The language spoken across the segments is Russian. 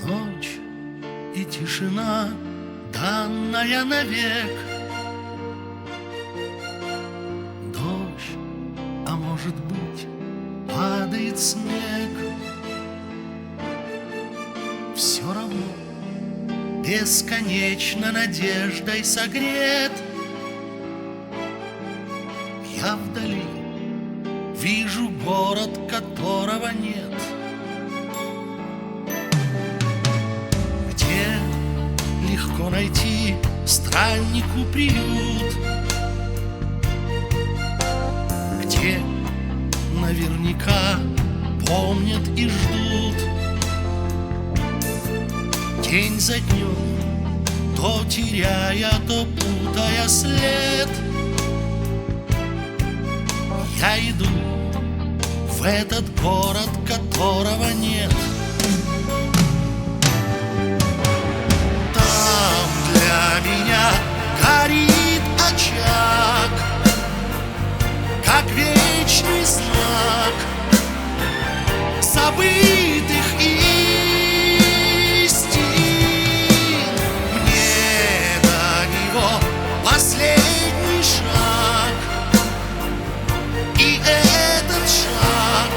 Ночь и тишина, данная навек. Дождь, а может быть, падает снег. Все равно бесконечно надеждой согрет. Я вдали вижу город, которого нет, где легко найти страннику приют, где наверняка помнят и ждут. День за днем, то теряя, то путая след, я иду в этот город, которого нет. Там для меня горит очаг, как вечный знак забытых истин. Мне до него последний шаг, и этот шаг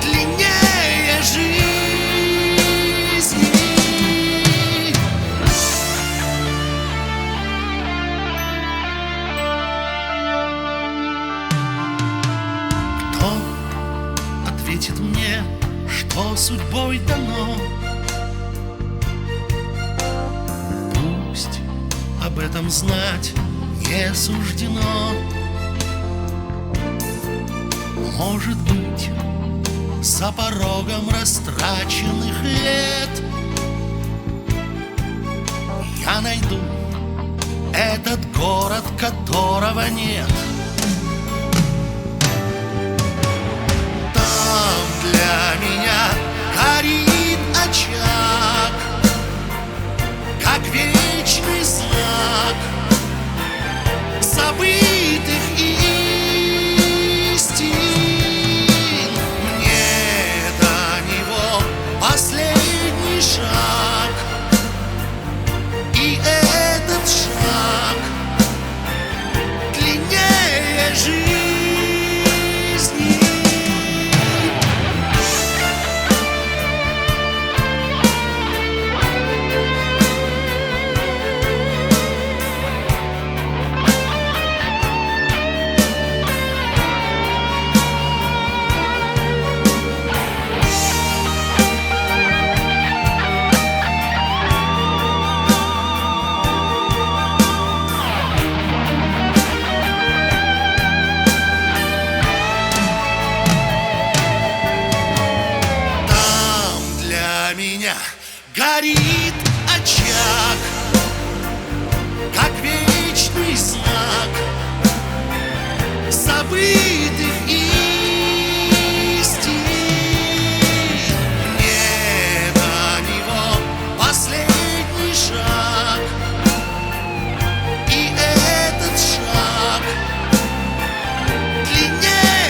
длиннее жизни. Кто ответит мне, что судьбой дано? Пусть об этом знать не суждено. Может быть, за порогом растраченных лет я найду этот город, которого нет. Там для меня горит очаг, как вечный знак забытых истин. Мне до него последний шаг, и этот шаг длиннее жизни. Меня горит очаг, как вечный знак забытый